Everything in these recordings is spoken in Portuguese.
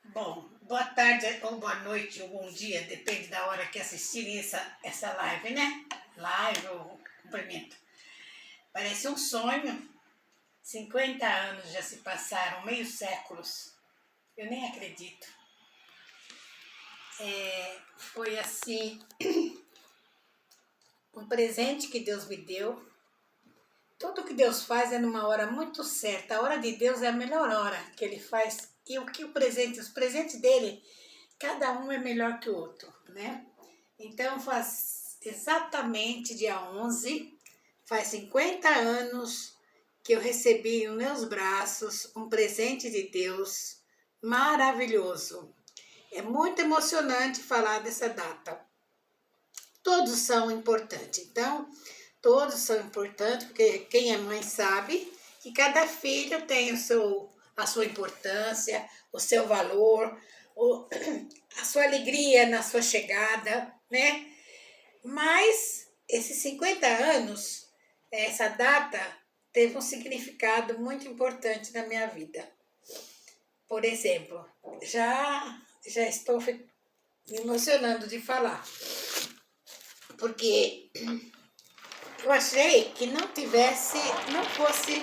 Bom, boa tarde ou boa noite ou bom dia, depende da hora que assistirem essa live, né? Live ou cumprimento. Parece um sonho. 50 anos já se passaram, meio séculos. Eu nem acredito. Foi assim, um presente que Deus me deu. Tudo que Deus faz é numa hora muito certa. A hora de Deus é a melhor hora que Ele faz. E o que os presentes dele, cada um é melhor que o outro, né? Então faz exatamente dia 11, faz 50 anos que eu recebi nos meus braços um presente de Deus maravilhoso. É muito emocionante falar dessa data. Todos são importantes, então, todos são importantes, porque quem é mãe sabe que cada filho tem a sua importância, o seu valor, a sua alegria na sua chegada, né? Mas esses 50 anos, essa data teve um significado muito importante na minha vida. Por exemplo, já estou me emocionando de falar, porque eu achei que não fosse.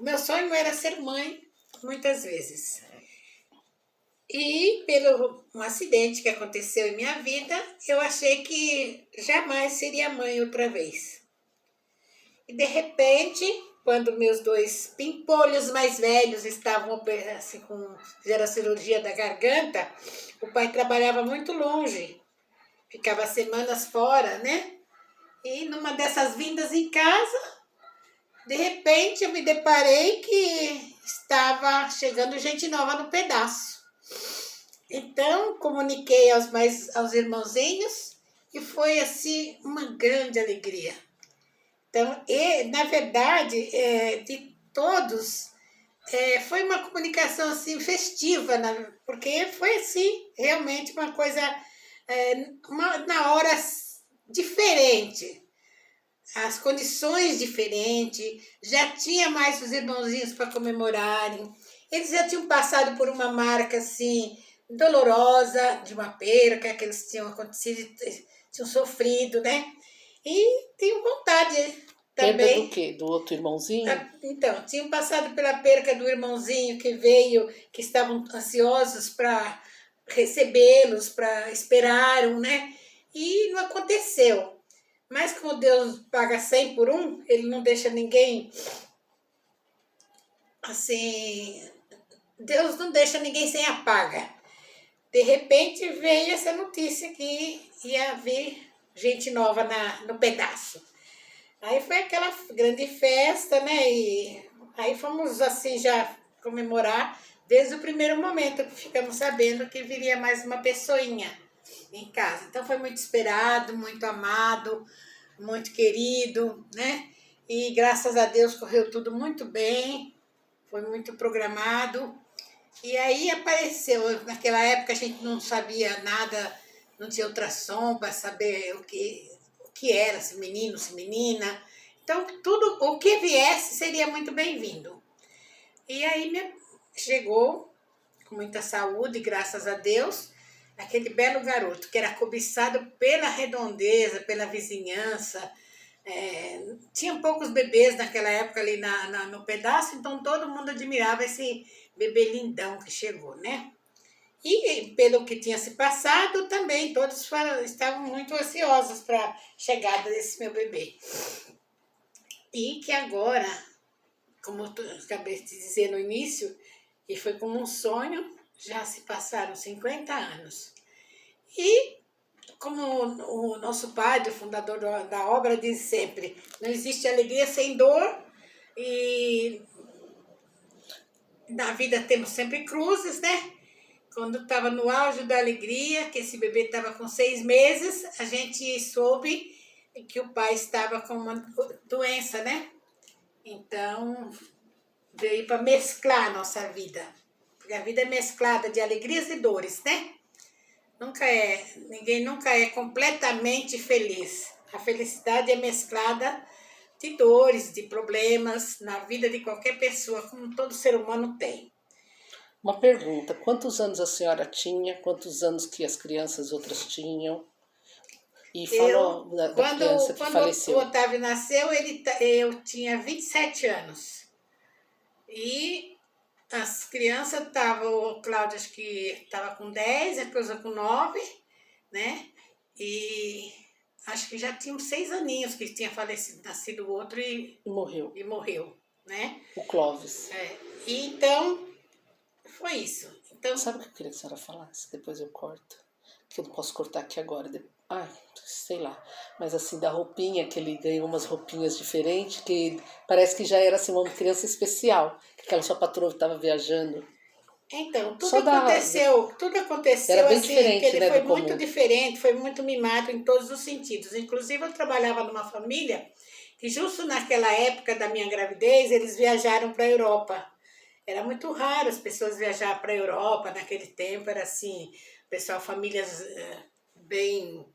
Meu sonho era ser mãe muitas vezes. E pelo um acidente que aconteceu em minha vida, eu achei que jamais seria mãe outra vez. E de repente, quando meus dois pimpolhos mais velhos estavam assim, fizeram a cirurgia da garganta, o pai trabalhava muito longe, ficava semanas fora, né? E numa dessas vindas em casa, de repente eu me deparei que estava chegando gente nova no pedaço. Então, comuniquei aos irmãozinhos e foi assim uma grande alegria. Então, na verdade, de todos, foi uma comunicação assim festiva, porque foi assim realmente uma coisa na hora diferente, as condições diferentes, já tinha mais os irmãozinhos para comemorarem, eles já tinham passado por uma marca assim dolorosa de uma perca que eles tinham acontecido, tinham sofrido, né? E tinham vontade Perda do também. quê? Do outro irmãozinho? Então, tinham passado pela perca do irmãozinho que veio, que estavam ansiosos para recebê-los, para esperaram, né? E não aconteceu. Mas como Deus paga 100 por um, ele não deixa ninguém assim. Deus não deixa ninguém sem a paga. De repente veio essa notícia que ia vir gente nova no pedaço. Aí foi aquela grande festa, né? E aí fomos assim já comemorar desde o primeiro momento que ficamos sabendo que viria mais uma pessoinha em casa. Então foi muito esperado, muito amado, muito querido, né? E graças a Deus correu tudo muito bem, foi muito programado. E aí apareceu, naquela época a gente não sabia nada, não tinha ultrassom para saber o que era, se menino, se menina. Então, tudo o que viesse seria muito bem-vindo. E aí chegou, com muita saúde, graças a Deus, aquele belo garoto que era cobiçado pela redondeza, pela vizinhança. Tinha poucos bebês naquela época ali no pedaço, então todo mundo admirava esse bebê lindão que chegou, né? E pelo que tinha se passado, também todos estavam muito ansiosos para a chegada desse meu bebê. E que agora, como eu acabei de dizer no início, e foi como um sonho, já se passaram 50 anos. E como o nosso padre, o fundador da obra, diz sempre, não existe alegria sem dor, e na vida temos sempre cruzes, né? Quando estava no auge da alegria, que esse bebê estava com 6 meses, a gente soube que o pai estava com uma doença, né? Então, veio para mesclar a nossa vida. Porque a vida é mesclada de alegrias e dores, né? Ninguém nunca é completamente feliz. A felicidade é mesclada de dores, de problemas na vida de qualquer pessoa, como todo ser humano tem. Uma pergunta, quantos anos a senhora tinha? Quantos anos que as crianças outras tinham? E falou da criança que Quando o faleceu. Otávio nasceu, eu tinha 27 anos. E as crianças estavam, o Cláudio acho que estava com 10, a Cleusa com 9, né? E acho que já tinham 6 aninhos que tinha falecido, nascido o outro E morreu. e morreu, né? O Clóvis. E então, foi isso. Então, Sabe o que eu queria que a senhora falasse? Depois eu corto. Que eu não posso cortar aqui agora. Ai, sei lá. Mas assim, da roupinha, que ele ganhou umas roupinhas diferentes, que parece que já era assim, uma criança especial. Que aquela sua patroa estava viajando. então, Só tudo aconteceu Era bem assim, que diferente, ele né, foi do muito comum. diferente, foi muito mimado em todos os sentidos. Inclusive, eu trabalhava numa família que justo naquela época da minha gravidez, eles viajaram para a Europa. Era muito raro as pessoas viajar para a Europa naquele tempo, era assim, pessoal, famílias bem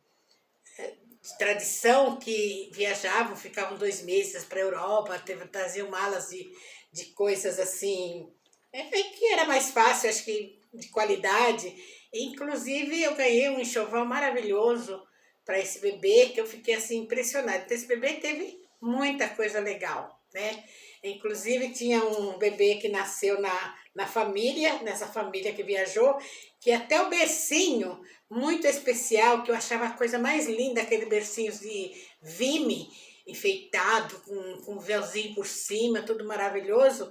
de tradição que viajavam, ficavam 2 meses para a Europa, traziam malas de coisas assim, que era mais fácil, acho que de qualidade. Inclusive, eu ganhei um enxoval maravilhoso para esse bebê, que eu fiquei assim impressionada. Então, esse bebê teve muita coisa legal, né? Inclusive, tinha um bebê que nasceu na família, nessa família que viajou, que até o bercinho, muito especial, que eu achava a coisa mais linda, aquele bercinho de vime, enfeitado, com um véuzinho por cima, tudo maravilhoso,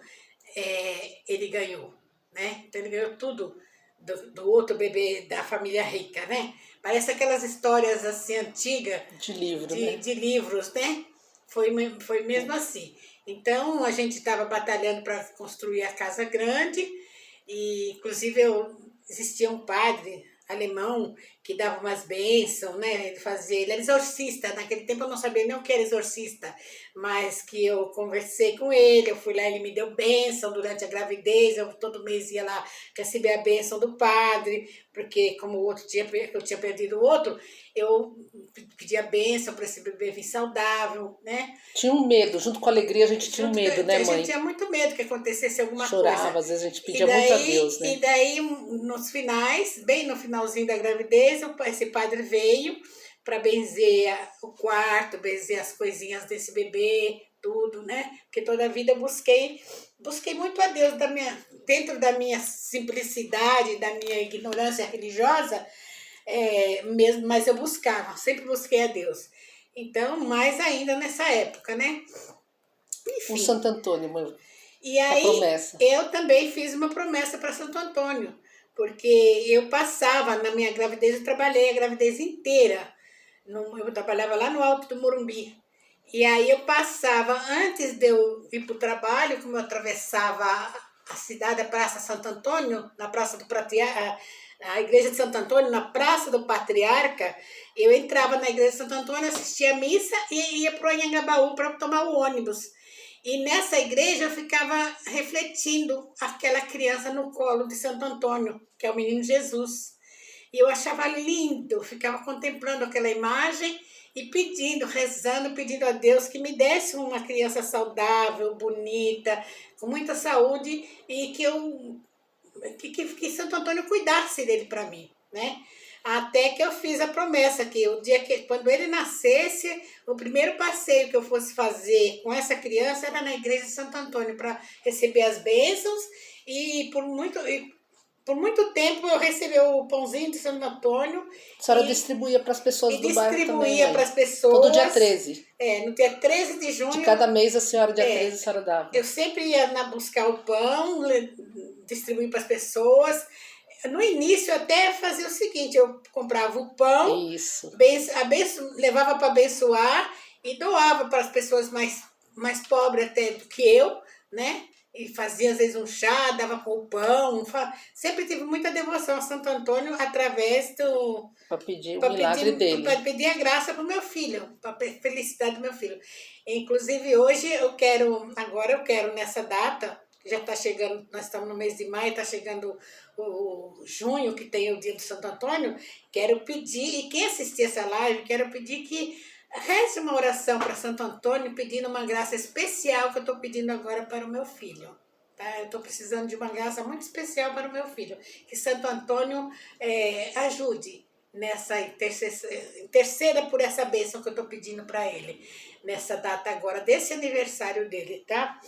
ele ganhou, né? Então ele ganhou tudo do outro bebê da família rica, né? Parece aquelas histórias assim antigas De livro, né? de livros, né? Foi mesmo assim. Então a gente estava batalhando para construir a casa grande e inclusive existia um padre alemão que dava umas bênçãos, né? Ele era exorcista, naquele tempo eu não sabia nem o que era exorcista, mas que eu conversei com ele, eu fui lá, ele me deu bênção durante a gravidez, eu todo mês ia lá receber a bênção do padre, porque como o outro eu tinha perdido o outro, eu pedi a bênção para esse bebê vir saudável, né? Tinha um medo, junto com a alegria a gente tinha um medo, né, A gente mãe? tinha muito medo que acontecesse alguma coisa. Chorava, às vezes a gente pedia muito a Deus, né? E daí, nos finais, bem no finalzinho da gravidez, esse padre veio para benzer o quarto, benzer as coisinhas desse bebê, tudo, né? Porque toda a vida eu busquei muito a Deus dentro da minha simplicidade, da minha ignorância religiosa, mesmo, mas eu buscava, sempre busquei a Deus. Então, mais ainda nessa época, né? O Enfim. Santo Antônio, mãe. E A aí, promessa. eu também fiz uma promessa para Santo Antônio, porque eu passava, na minha gravidez, eu trabalhei a gravidez inteira. Eu trabalhava lá no Alto do Morumbi. E aí eu passava, antes de eu ir para o trabalho, como eu atravessava a cidade, a Praça Santo Antônio, na Praça do Patriarca, a Igreja de Santo Antônio, na Praça do Patriarca, eu entrava na Igreja de Santo Antônio, assistia a missa e ia para o Anhangabaú para tomar o ônibus. E nessa igreja eu ficava refletindo aquela criança no colo de Santo Antônio, que é o menino Jesus. E eu achava lindo, ficava contemplando aquela imagem e pedindo, rezando, pedindo a Deus que me desse uma criança saudável, bonita, com muita saúde e que Santo Antônio cuidasse dele para mim, né? Até que eu fiz a promessa que quando ele nascesse, o primeiro passeio que eu fosse fazer com essa criança era na igreja de Santo Antônio para receber as bênçãos e por muito tempo eu recebi o pãozinho de Santo Antônio A senhora distribuía para as pessoas do bairro também, distribuía para mãe? as pessoas. Todo dia 13. No dia 13 de junho. De cada mês, a senhora, dia 13, a senhora dava. Eu sempre ia buscar o pão, distribuir para as pessoas. No início, eu até fazia o seguinte: eu comprava o pão, Isso. levava para abençoar e doava para as pessoas mais pobres até do que eu, né? E fazia às vezes um chá, dava com o pão. Sempre tive muita devoção a Santo Antônio através do. Para pedir o milagre dele. Para pedir a graça para o meu filho, para a felicidade do meu filho. Inclusive, hoje agora eu quero nessa data, que já está chegando, nós estamos no mês de maio, está chegando o junho, que tem o dia do Santo Antônio, quero pedir, e quem assistir essa live, quero pedir que reze uma oração para Santo Antônio, pedindo uma graça especial que eu estou pedindo agora para o meu filho. tá? Eu estou precisando de uma graça muito especial para o meu filho. Que Santo Antônio ajude nessa interceda por essa bênção que eu estou pedindo para ele, nessa data agora, desse aniversário dele, tá?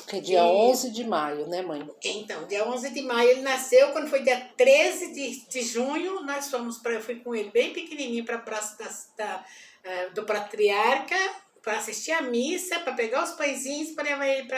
Que é dia 11 de maio, né, mãe? Então, dia 11 de maio ele nasceu, quando foi dia 13 de junho, nós fomos eu fui com ele bem pequenininho para a Praça do Patriarca, para assistir a missa, para pegar os pãezinhos, para levar ele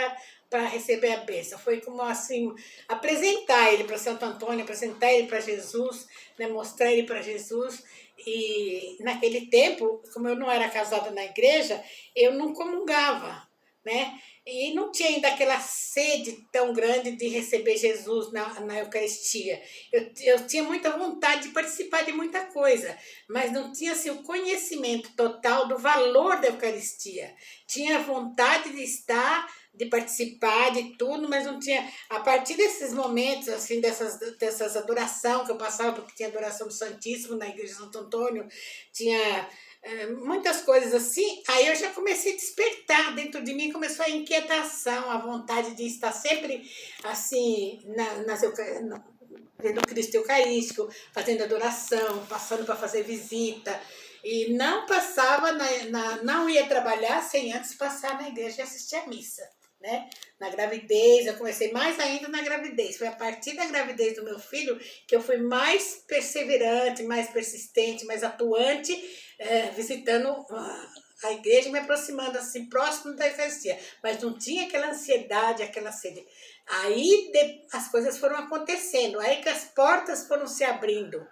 para receber a bênção. Foi como assim, apresentar ele para Santo Antônio, apresentar ele para Jesus, né, mostrar ele para Jesus. E naquele tempo, como eu não era casada na igreja, eu não comungava, né? E não tinha ainda aquela sede tão grande de receber Jesus na Eucaristia. Eu tinha muita vontade de participar de muita coisa, mas não tinha assim, o conhecimento total do valor da Eucaristia. Tinha vontade de estar, de participar de tudo, mas não tinha. A partir desses momentos, assim, dessas adoração que eu passava, porque tinha adoração do Santíssimo na Igreja de Santo Antônio, tinha muitas coisas assim, aí eu já comecei a despertar dentro de mim, começou a inquietação, a vontade de estar sempre assim, vendo o Cristo Eucarístico, fazendo adoração, passando para fazer visita, e não passava, não ia trabalhar sem antes passar na igreja e assistir a missa. Né? Na gravidez, eu comecei mais ainda na gravidez. Foi a partir da gravidez do meu filho que eu fui mais perseverante, mais persistente, mais atuante, visitando a igreja, me aproximando assim, próximo da Eucaristia. Mas não tinha aquela ansiedade, aquela sede. Aí as coisas foram acontecendo, aí que as portas foram se abrindo.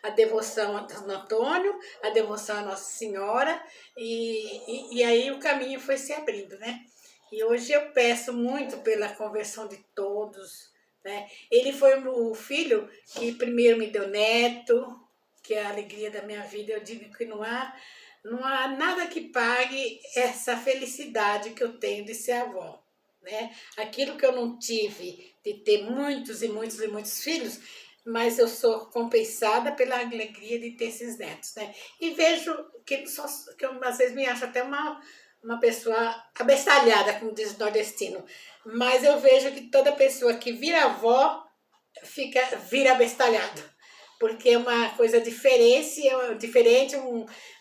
A devoção a Santo Antônio, a devoção a Nossa Senhora, e aí o caminho foi se abrindo, né? E hoje eu peço muito pela conversão de todos, né? Ele foi o filho que primeiro me deu neto, que é a alegria da minha vida. Eu digo que não há nada que pague essa felicidade que eu tenho de ser avó, né? Aquilo que eu não tive de ter muitos e muitos e muitos filhos, mas eu sou compensada pela alegria de ter esses netos, né? E vejo que eu às vezes me acho até uma pessoa abestalhada, como diz o nordestino. Mas eu vejo que toda pessoa que vira avó vira abestalhado. Porque é uma coisa diferente,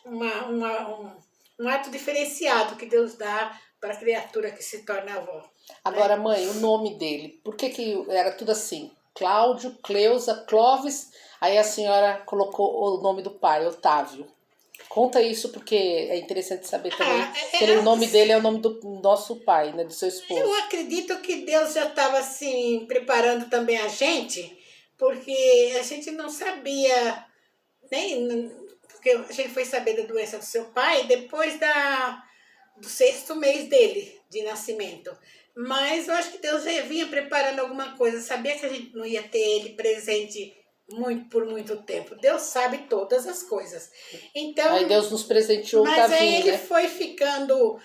um ato diferenciado que Deus dá para a criatura que se torna avó. Agora, mãe, o nome dele, por que era tudo assim? Cláudio, Cleusa, Clóvis, aí a senhora colocou o nome do pai, Otávio. Conta isso porque é interessante saber também que o nome dele é o nome do nosso pai, né, do seu esposo. Eu acredito que Deus já estava assim preparando também a gente, porque a gente não sabia nem porque a gente foi saber da doença do seu pai depois do 6º mês dele de nascimento. Mas eu acho que Deus já vinha preparando alguma coisa, sabia que a gente não ia ter ele presente por muito tempo. Deus sabe todas as coisas. Então, aí Deus nos presenteou o Tavinho, Tavinho, ele né? foi ficando,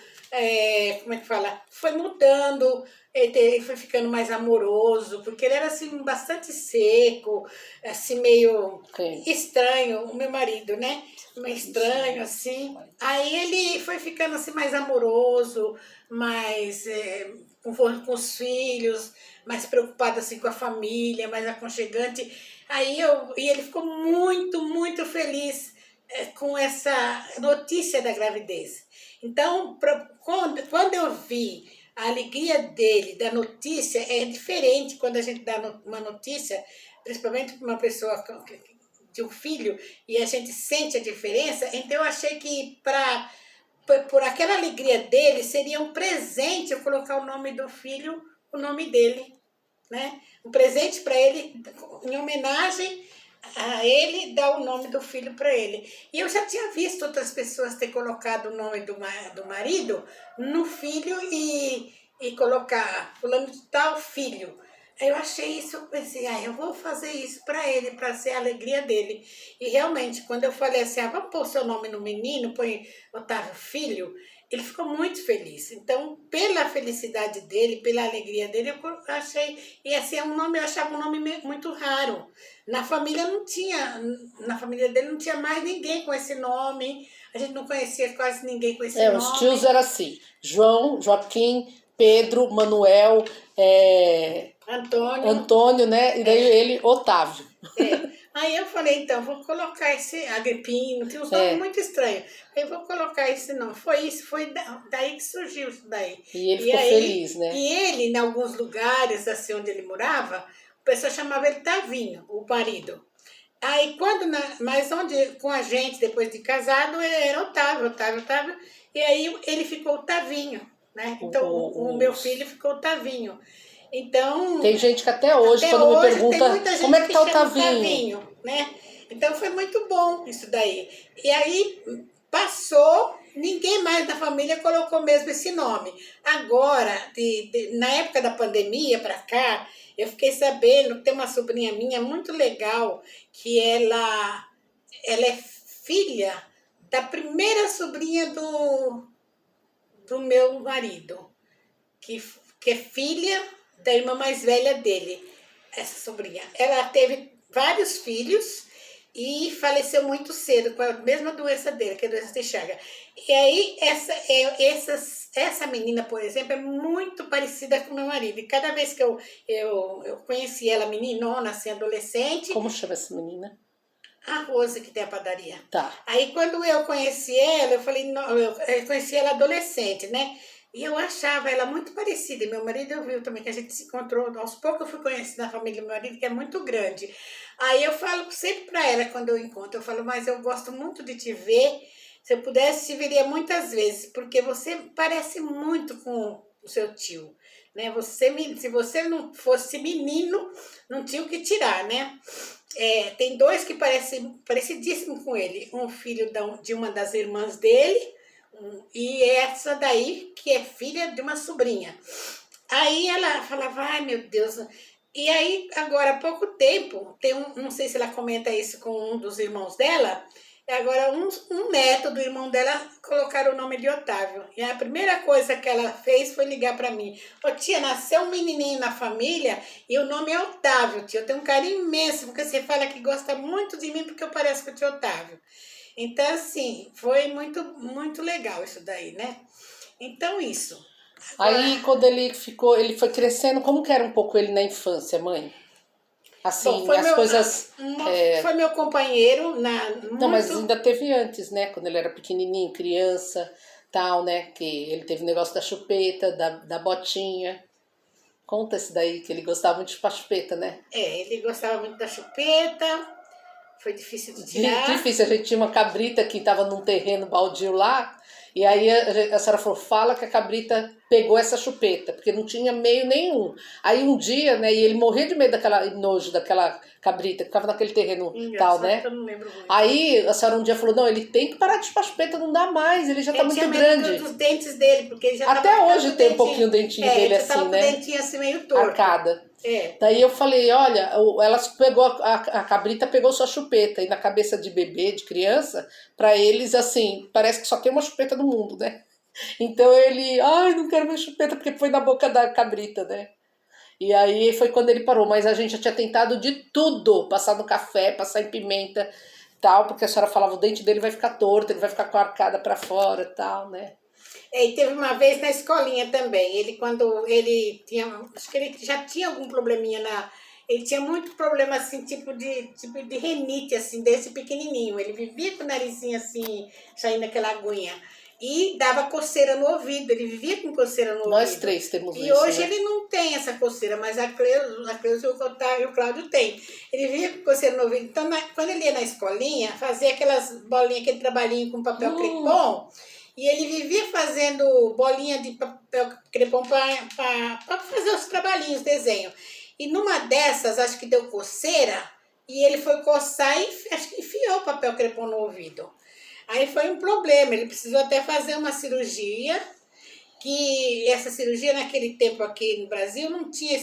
como é que fala? Foi mudando, ele foi ficando mais amoroso, porque ele era assim bastante seco, assim meio estranho, o meu marido, né? Meio estranho assim. Aí ele foi ficando assim mais amoroso, mais com os filhos, mais preocupado assim com a família, mais aconchegante. E ele ficou muito, muito feliz com essa notícia da gravidez. Então, quando eu vi a alegria dele, da notícia, é diferente quando a gente dá uma notícia, principalmente para uma pessoa de um filho, e a gente sente a diferença. Então, eu achei que por aquela alegria dele, seria um presente eu colocar o nome do filho, o nome dele, né? Um presente para ele, em homenagem a ele, dar o nome do filho para ele. E eu já tinha visto outras pessoas ter colocado o nome do marido no filho e colocar fulano de tal filho. Aí eu achei isso, eu pensei, eu vou fazer isso para ele, para ser a alegria dele. E realmente, quando eu falei assim, vamos pôr seu nome no menino, põe Otávio Filho, ele ficou muito feliz. Então, pela felicidade dele, pela alegria dele, eu achei. E assim, eu achava um nome muito raro. Na família na família dele não tinha mais ninguém com esse nome. A gente não conhecia quase ninguém com esse nome. Os tios eram assim, João, Joaquim, Pedro, Manuel, Antônio. Antônio, né? E daí ele, Otávio. Aí eu falei, então, vou colocar esse Agripino, tem uns nomes muito estranhos. Aí vou colocar esse nome. Foi isso, foi daí que surgiu isso daí. E ele ficou feliz, né? E ele, em alguns lugares, assim, onde ele morava, o pessoal chamava ele Tavinho, o marido. Aí mas onde, com a gente, depois de casado, era Otávio. E aí ele ficou Tavinho, né? Então o meu filho ficou Tavinho. Então, tem gente que até hoje, quando me pergunta como é que tá o Tavinho, né? Então foi muito bom isso daí. E aí passou, ninguém mais da família colocou mesmo esse nome. Agora, na época da pandemia para cá, eu fiquei sabendo que tem uma sobrinha minha muito legal, que ela é filha da primeira sobrinha do meu marido, que é filha da irmã mais velha dele, essa sobrinha. Ela teve vários filhos e faleceu muito cedo com a mesma doença dele, que é a doença de Chagas. E aí, essa menina, por exemplo, é muito parecida com meu marido. E cada vez que eu conheci ela, meninona, assim, adolescente... Como chama essa menina? A Rose, que tem a padaria. Tá. Aí, quando eu conheci ela, eu falei... Não, eu conheci ela adolescente, né? E eu achava ela muito parecida. E meu marido eu viu também que a gente se encontrou. Aos poucos eu fui conhecendo a família do meu marido, que é muito grande. Aí eu falo sempre para ela, quando eu encontro, eu falo, mas eu gosto muito de te ver. Se eu pudesse, te veria muitas vezes, porque você parece muito com o seu tio, né? Se você não fosse menino, não tinha o que tirar, né? Tem dois que parecem parecidíssimos com ele. Um filho de uma das irmãs dele, e essa daí, que é filha de uma sobrinha. Aí ela falava, ai meu Deus. E aí, agora há pouco tempo, não sei se ela comenta isso com um dos irmãos dela, agora um neto do irmão dela colocaram o nome de Otávio. E a primeira coisa que ela fez foi ligar para mim. Ô tia, nasceu um menininho na família e o nome é Otávio, tia. Eu tenho um carinho imenso, porque você fala que gosta muito de mim porque eu pareço com o tio Otávio. Então, assim, foi muito, muito legal isso daí, né? Então, isso. Agora, aí, quando ele foi crescendo, como que era um pouco ele na infância, mãe? Assim, bom, as coisas... foi meu companheiro Não, mas ainda teve antes, né? Quando ele era pequenininho, criança, tal, né? Que ele teve o negócio da chupeta, da botinha. Conta esse daí, que ele gostava muito de chupar chupeta, né? Ele gostava muito da chupeta. Foi difícil de tirar. Difícil, a gente tinha uma cabrita que estava num terreno baldio lá, e aí a senhora falou, fala que a cabrita pegou essa chupeta, porque não tinha meio nenhum. Aí um dia, né, e ele morria de medo daquela nojo daquela cabrita, que ficava naquele terreno tal, né? Eu não lembro muito. Aí a senhora um dia falou, não, ele tem que parar de chupar chupeta, não dá mais, ele já tá muito grande. Dos dentes dele, porque ele já até hoje tem um pouquinho o dentinho dele assim, né? Com o dentinho assim meio torto. Arcada. Daí eu falei, olha, ela pegou a cabrita pegou sua chupeta, e na cabeça de bebê, de criança, pra eles assim, parece que só tem uma chupeta no mundo, né? Então ele, ai, não quero mais chupeta, porque foi na boca da cabrita, né? E aí foi quando ele parou, mas a gente já tinha tentado de tudo, passar no café, passar em pimenta, tal, porque a senhora falava, o dente dele vai ficar torto, ele vai ficar com a arcada pra fora, tal, né? E teve uma vez na escolinha também, quando ele tinha, acho que ele já tinha algum probleminha ele tinha muito problema assim, tipo de renite, assim, desse pequenininho. Ele vivia com o narizinho assim, saindo aquela aguinha. E dava coceira no ouvido, ele vivia com coceira no ouvido. Nós três temos isso, E hoje, né? Ele não tem essa coceira, mas a Cleusa e o Cláudio tem. Ele vivia com coceira no ouvido. Então, quando ele ia na escolinha, fazia aquelas bolinhas, aquele trabalhinho com papel crepom, e ele vivia fazendo bolinha de papel crepom para fazer os trabalhinhos, desenho. E numa dessas, acho que deu coceira, e ele foi coçar e acho que enfiou o papel crepom no ouvido. Aí foi um problema, ele precisou até fazer uma cirurgia, que essa cirurgia naquele tempo aqui no Brasil não tinha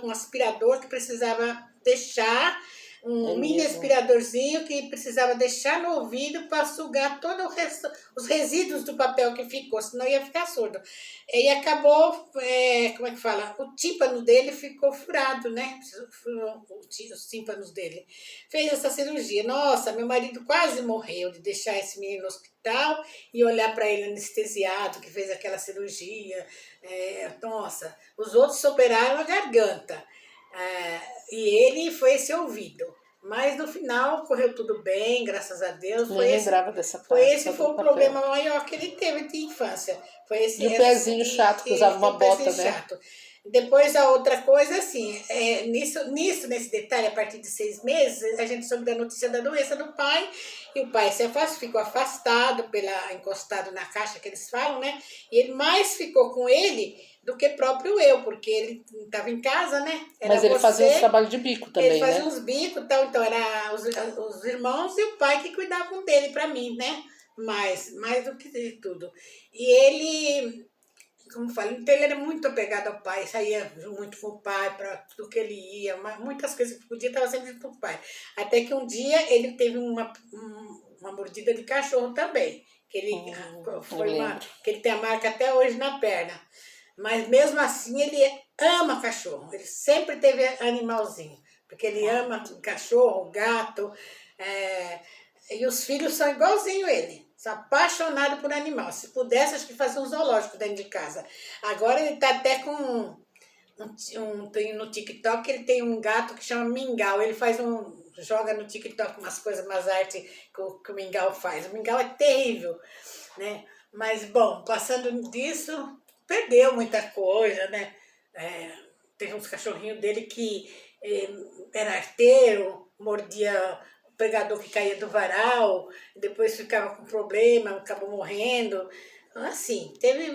um aspirador que precisava deixar um É mini mesmo. aspiradorzinho que precisava deixar no ouvido para sugar todo o resto, os resíduos do papel que ficou, senão ia ficar surdo. E acabou, como é que fala? O tímpano dele ficou furado, né? Furou os tímpanos dele. Fez essa cirurgia. Nossa, meu marido quase morreu de deixar esse menino no hospital e olhar para ele anestesiado, que fez aquela cirurgia. Nossa, os outros operaram a garganta. E ele foi esse ouvido. Mas no final correu tudo bem, graças a Deus. Nem lembrava dessa Foi parte, esse só foi do o papel. problema maior que ele teve de infância. Foi E o pezinho chato, que ele usava tem uma um pezinho bota, né? chato. Depois a outra coisa, assim, nesse detalhe, a partir de 6 meses, a gente soube da notícia da doença do pai, e o pai ficou afastado, encostado na caixa que eles falam, né? E ele mais ficou com ele do que próprio eu, porque ele estava em casa, né? Era Mas ele fazia uns você, trabalhos de bico ele também, fazia né? uns bicos e tal, então era os irmãos e o pai que cuidavam dele para mim, né? Mais do que tudo. E ele, como eu falei, então ele era muito apegado ao pai, saía muito com o pai para tudo que ele ia, muitas coisas que podia, estava sempre junto com o pai. Até que um dia ele teve uma mordida de cachorro também, que ele Eu lembro. que ele tem a marca até hoje na perna. Mas mesmo assim ele ama cachorro, ele sempre teve animalzinho, porque ele ama cachorro, gato, e os filhos são igualzinho ele. São apaixonados por animal. Se pudesse, acho que fazia um zoológico dentro de casa. Agora ele está até com tem no TikTok, ele tem um gato que chama Mingau. Ele joga no TikTok umas coisas, umas artes que o Mingau faz. O Mingau é terrível, né? Mas, bom, passando disso, perdeu muita coisa, né? Teve uns cachorrinhos dele que era arteiro, mordia o pregador que caía do varal, depois ficava com problema, acabou morrendo. Assim, teve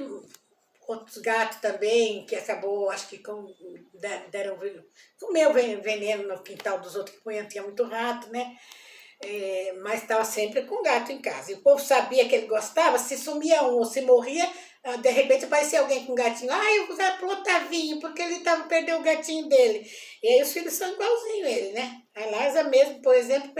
outros gatos também, que acabou, acho que comeu veneno no quintal dos outros, que tinha muito rato, né? Mas estava sempre com gato em casa. E o povo sabia que ele gostava, se sumia um ou se morria, de repente aparecia alguém com um gatinho. O gato pro Otavinho, porque ele perdeu o gatinho dele. E aí os filhos são igualzinho ele, né? A Liza mesmo, por exemplo,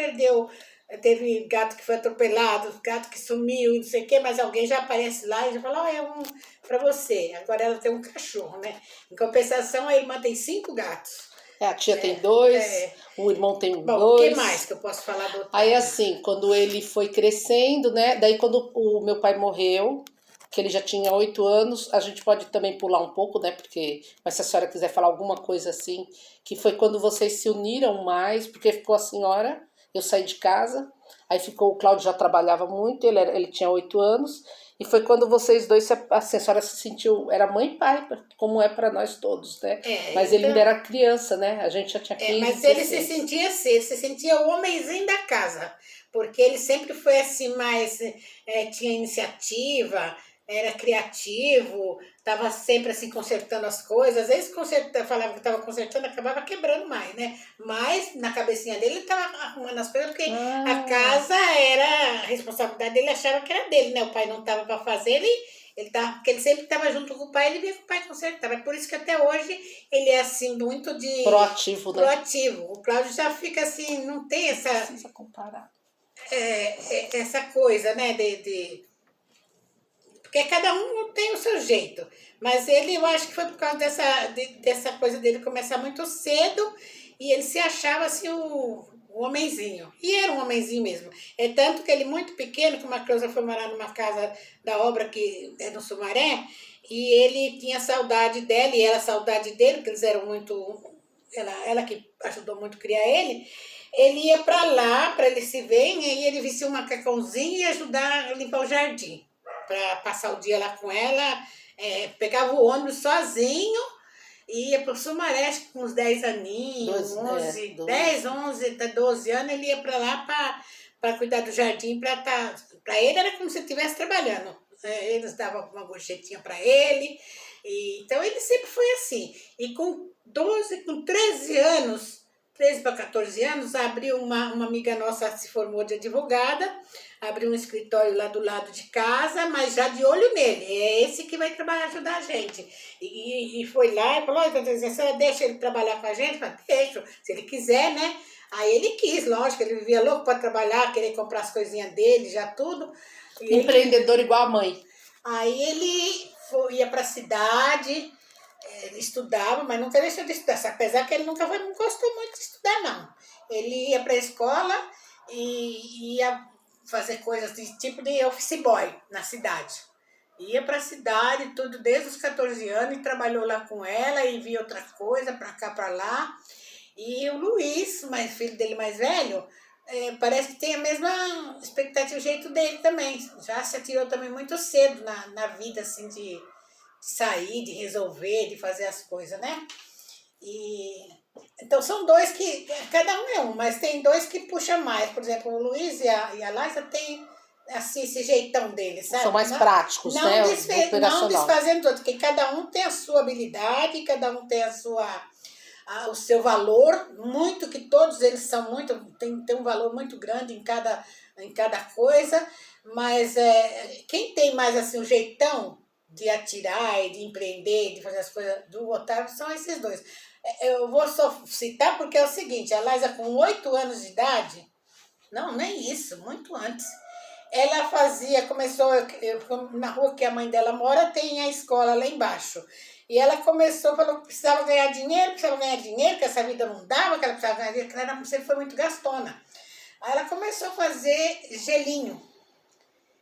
teve gato que foi atropelado, gato que sumiu e não sei o quê, mas alguém já aparece lá e já fala, é um para você. Agora ela tem um cachorro, né? Em compensação, a irmã tem 5 gatos. A tia tem 2, o irmão tem 2. Bom, o que mais que eu posso falar do Otávio? Aí assim, quando ele foi crescendo, né? Daí quando o meu pai morreu, que ele já tinha 8 anos, a gente pode também pular um pouco, né? Porque, mas se a senhora quiser falar alguma coisa assim, que foi quando vocês se uniram mais, porque ficou a senhora, eu saí de casa, aí ficou, o Cláudio já trabalhava muito, ele tinha 8 anos, e foi quando vocês dois, assim, a senhora se sentiu, era mãe e pai, como é para nós todos, né? Mas ele ainda era criança, né? A gente já tinha 15, mas 16. ele se sentia o homenzinho da casa, porque ele sempre foi assim mais, tinha iniciativa, era criativo, estava sempre assim consertando as coisas, às vezes falava que estava consertando, acabava quebrando mais, né? Mas na cabecinha dele ele estava arrumando as coisas, porque a casa era a responsabilidade dele, achava que era dele, né? O pai não estava para fazer, porque ele sempre estava junto com o pai, ele via que o pai consertava. É por isso que até hoje ele é assim, muito de. Proativo, né? Proativo. O Cláudio já fica assim, não tem essa. Não precisa comparar. Essa coisa, né? Porque cada um tem o seu jeito. Mas eu acho que foi por causa dessa coisa dele começar muito cedo e ele se achava assim o homenzinho. E era um homenzinho mesmo. É tanto que ele, muito pequeno, como a Cleusa foi morar numa casa da obra que é no Sumaré, e ele tinha saudade dela e ela saudade dele, porque eles eram muito. Ela que ajudou muito a criar ele. Ele ia para lá, para ele se ver, e ele vestia um macacãozinho e ia ajudar a limpar o jardim para passar o dia lá com ela, pegava o ônibus sozinho e ia para o Sumaré com uns 10 aninhos, 11, 10, 11, até 12 anos, ele ia para lá para cuidar do jardim, para ele era como se ele estivesse trabalhando. Eles davam uma gorjetinha para ele, então ele sempre foi assim. E com 13 anos, 13 para 14 anos, abriu uma amiga nossa, se formou de advogada, abriu um escritório lá do lado de casa, mas já de olho nele. É esse que vai trabalhar, ajudar a gente. E foi lá e falou, a senhora deixa ele trabalhar com a gente? Eu falei, deixo, se ele quiser, né? Aí ele quis, lógico, ele vivia louco para trabalhar, querer comprar as coisinhas dele, já tudo. E Empreendedor igual a mãe. aí ele ia para a cidade, estudava, mas nunca deixou de estudar, apesar que ele nunca não gostou muito de estudar, não. Ele ia para a escola e ia fazer coisas de tipo de office boy na cidade. Ia para a cidade, tudo desde os 14 anos, e trabalhou lá com ela e via outra coisa, para cá, para lá. E o Luiz, filho dele mais velho, parece que tem a mesma expectativa, o jeito dele também. Já se atirou também muito cedo na vida, assim, de sair, de resolver, de fazer as coisas, né? Então são dois que, cada um é um, mas tem dois que puxam mais. Por exemplo, o Luiz e a Laísa têm assim, esse jeitão deles, sabe? São mais práticos, né? Não desfazendo tudo, porque cada um tem a sua habilidade, cada um tem o seu valor, muito, que todos eles são muito, tem um valor muito grande em cada coisa, mas quem tem mais assim o jeitão de atirar e de empreender, de fazer as coisas do Otávio, são esses dois. Eu vou só citar porque é o seguinte, a Laísa com 8 anos de idade, não, nem isso, muito antes, ela começou, na rua que a mãe dela mora, tem a escola lá embaixo. E ela começou, falou que precisava ganhar dinheiro, que essa vida não dava, que ela precisava ganhar dinheiro, que ela sempre foi muito gastona. Aí ela começou a fazer gelinho.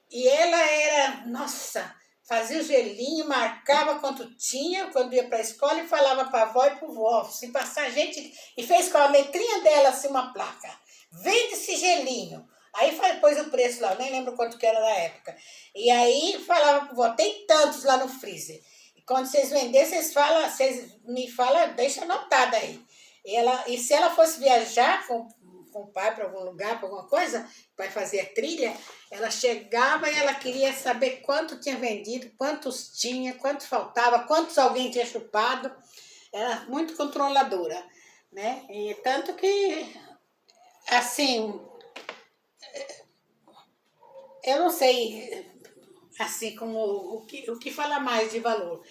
E ela nossa, fazia o gelinho, marcava quanto tinha, quando ia para a escola, e falava para a avó e para o vó, se passar gente, e fez com a letrinha dela assim uma placa, vende esse gelinho. Aí pôs o preço lá, eu nem lembro quanto que era na época. E aí falava para o vó, tem tantos lá no freezer. E quando vocês venderem, vocês me falam, deixa anotado aí. E se ela fosse viajar com o pai para algum lugar, para alguma coisa, vai fazer a trilha, ela chegava e ela queria saber quanto tinha vendido, quantos tinha, quanto faltava, quantos alguém tinha chupado. Era muito controladora, né? E tanto que, assim, eu não sei, assim, como o que fala mais de valor.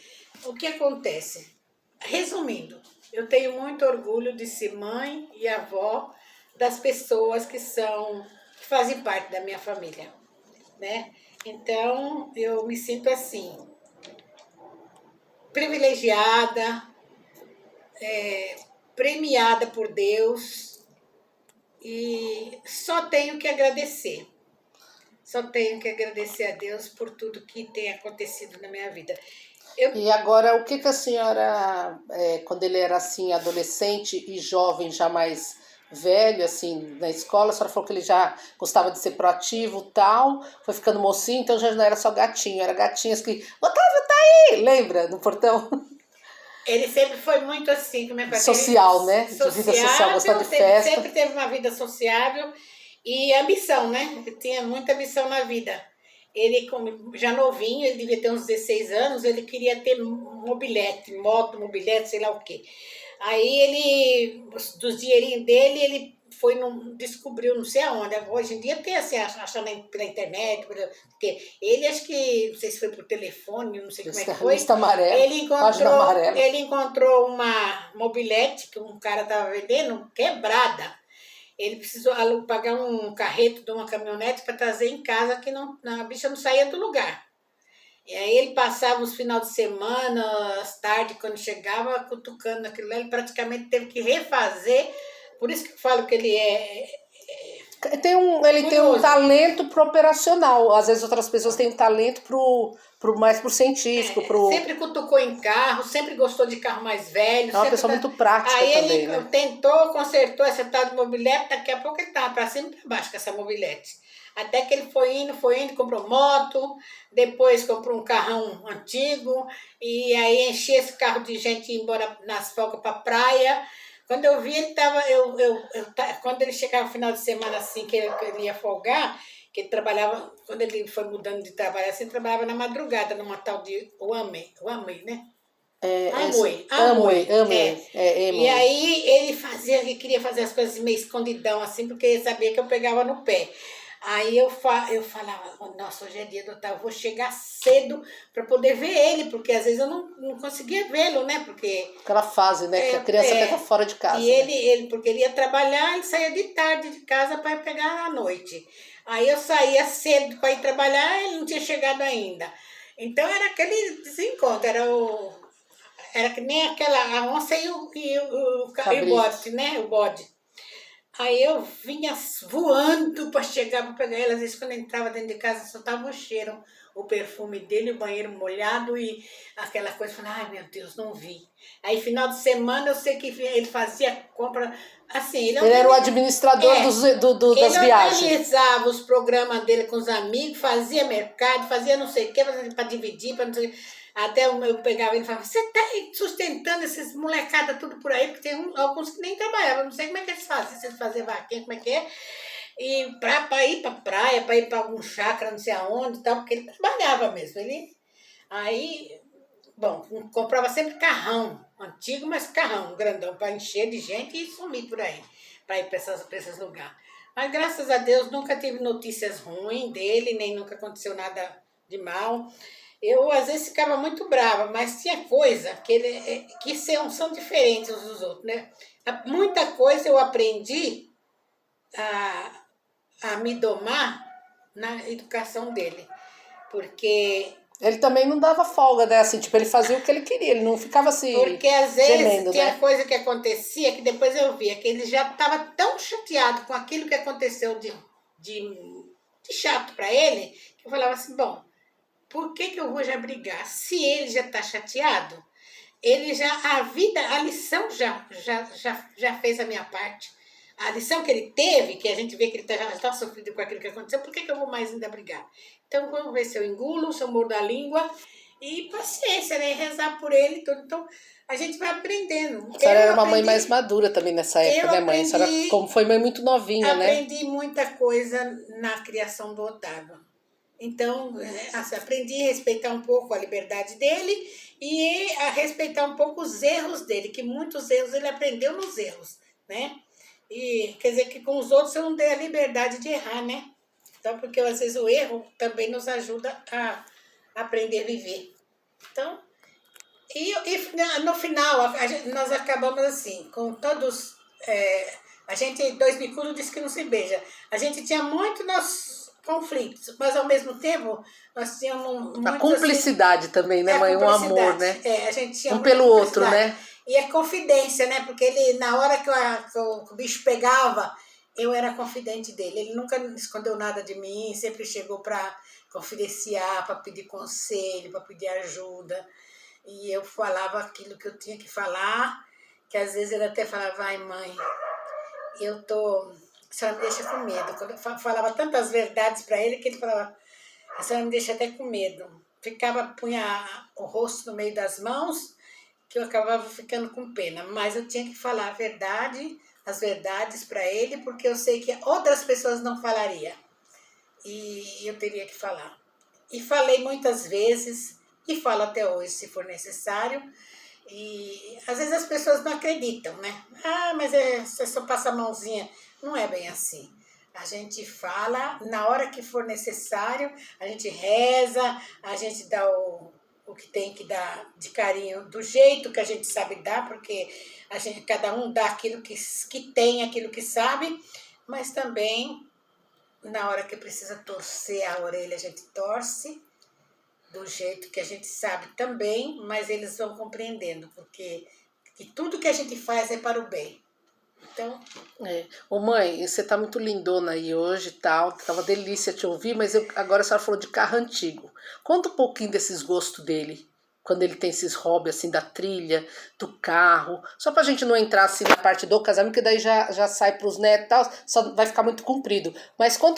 O que acontece? Resumindo, eu tenho muito orgulho de ser mãe e avó das pessoas que fazem parte da minha família, né? Então, eu me sinto assim, privilegiada, premiada por Deus, e só tenho que agradecer. Só tenho que agradecer a Deus por tudo que tem acontecido na minha vida. E agora, o que a senhora, quando ele era assim, adolescente e jovem, já mais velho, assim, na escola, a senhora falou que ele já gostava de ser proativo e tal, foi ficando mocinho, então já não era só gatinho, era gatinhas que, Otávio tá aí, lembra, no portão? Ele sempre foi muito assim, como é que social, né? De vida social, gostar de festa. Sempre teve uma vida sociável e ambição, né? Ele tinha muita ambição na vida. Ele, já novinho, ele devia ter uns 16 anos, ele queria ter mobilete, moto, mobilete, sei lá o quê. Aí ele, dos dinheirinhos dele, ele descobriu não sei aonde. Hoje em dia tem assim, achando pela internet, porque ele acho que, não sei se foi por telefone, não sei como é que foi. Ele encontrou uma mobilete que um cara estava vendendo, quebrada. Ele precisou pagar um carreto de uma caminhonete para trazer em casa, que a bicha não saía do lugar. E aí ele passava os finais de semana, as tardes, quando chegava, cutucando aquilo lá, ele praticamente teve que refazer. Por isso que eu falo que ele ele tem um talento pro operacional. Às vezes outras pessoas têm um talento mais pro científico. Sempre cutucou em carro, sempre gostou de carro mais velho. É uma pessoa muito prática aí também, ele, né? Tentou, consertou essa tal de mobilete, daqui a pouco ele estava para cima e para baixo com essa mobilete. Até que ele foi indo, comprou moto, depois comprou um carrão antigo, e aí enchia esse carro de gente e ia embora nas folgas para praia. Quando eu vi, ele estava. Quando ele chegava no final de semana, assim, que ele ia folgar, que ele trabalhava, quando ele foi mudando de trabalho, assim, ele trabalhava na madrugada, numa tal de Amway, né? Amway. E aí ele queria fazer as coisas meio escondidão, assim, porque ele sabia que eu pegava no pé. Aí eu falava, "Oh, nossa, hoje é dia do Otávio, eu vou chegar cedo para poder ver ele, porque às vezes eu não conseguia vê-lo, né? Porque Aquela fase, né? Que a criança quer estar fora de casa. e porque ele ia trabalhar, ele saía de tarde de casa para pegar à noite. Aí eu saía cedo para ir trabalhar, ele não tinha chegado ainda. Então era aquele desencontro, era que nem aquela a onça e o bode, né? O bode. Aí eu vinha voando para chegar para pegar ele. Às vezes, quando eu entrava dentro de casa, só tava o cheiro, o perfume dele, o banheiro molhado e aquela coisa. Eu falei, ai meu Deus, não vi. Aí, final de semana, eu sei que ele fazia compra. Assim, Ele era o administrador das ele viagens. organizava os programas dele com os amigos, fazia mercado, fazia não sei o que, para dividir, para não sei. Até eu pegava ele e falava, você tá sustentando esses molecada tudo por aí, porque tem alguns que nem trabalhavam, não sei como é que eles fazem, se eles faziam vaquinha, como é que é. E para ir para praia, para ir para algum chácara, não sei aonde e tal, porque ele trabalhava mesmo. Aí, bom, comprava sempre carrão, antigo, mas carrão, grandão, para encher de gente e sumir por aí, para ir para esses lugares. Mas graças a Deus nunca tive notícias ruins dele, nem nunca aconteceu nada de mal. Eu às vezes ficava muito brava, mas tinha coisa que são diferentes uns dos outros, né? Muita coisa eu aprendi a me domar na educação dele, porque Ele também não dava folga, né? Assim, tipo, ele fazia o que ele queria, ele não ficava assim. Porque às vezes gemendo, tinha né? coisa que acontecia que depois eu via que ele já estava tão chateado com aquilo que aconteceu de chato para ele, que eu falava assim, bom, por que eu vou já brigar? Se ele já está chateado, a lição já fez a minha parte. A lição que ele teve, que a gente vê que ele já está sofrido com aquilo que aconteceu, por que eu vou mais ainda brigar? Então vamos ver se eu engulo, se eu mordo a língua e paciência, né? Rezar por ele e tudo. Então a gente vai aprendendo. A senhora era uma mãe mais madura também nessa época, né, mãe? A senhora, como foi mãe muito novinha, né? Aprendi muita coisa na criação do Otávio. Então, assim, aprendi a respeitar um pouco a liberdade dele e a respeitar um pouco os erros dele, que muitos erros ele aprendeu nos erros, né? E quer dizer que com os outros eu não dei a liberdade de errar, né? Então, porque às vezes o erro também nos ajuda a aprender a viver. Então, no final, nós acabamos assim, com todos. A gente, dois bicudos diz que não se beija. A gente tinha muito nossos conflitos, mas ao mesmo tempo nós tínhamos muito. A cumplicidade assim, também, né, mãe? Um amor, né? A gente tinha um pelo outro, né? E a confidência, né? Porque ele, na hora que o bicho pegava, eu era confidente dele. Ele nunca escondeu nada de mim, sempre chegou para confidenciar, para pedir conselho, para pedir ajuda. E eu falava aquilo que eu tinha que falar, que às vezes ele até falava, ai mãe, a senhora me deixa com medo. Quando eu falava tantas verdades para ele, que ele falava, a senhora me deixa até com medo. Punha o rosto no meio das mãos, que eu acabava ficando com pena. Mas eu tinha que falar as verdades para ele, porque eu sei que outras pessoas não falariam. E eu teria que falar. E falei muitas vezes, e falo até hoje, se for necessário. E às vezes as pessoas não acreditam, né? Ah, mas você só passa a mãozinha. Não é bem assim. A gente fala na hora que for necessário, a gente reza, a gente dá o que tem que dar de carinho do jeito que a gente sabe dar, porque cada um dá aquilo que tem, aquilo que sabe, mas também na hora que precisa torcer a orelha, a gente torce do jeito que a gente sabe também, mas eles vão compreendendo, porque tudo que a gente faz é para o bem. Então... Ô mãe, você tá muito lindona aí hoje e tal, tava delícia te ouvir, mas agora a senhora falou de carro antigo. Conta um pouquinho desses gostos dele, quando ele tem esses hobbies assim da trilha, do carro, só pra gente não entrar assim na parte do casamento, que daí já sai pros netos e tal, só vai ficar muito comprido. Mas conta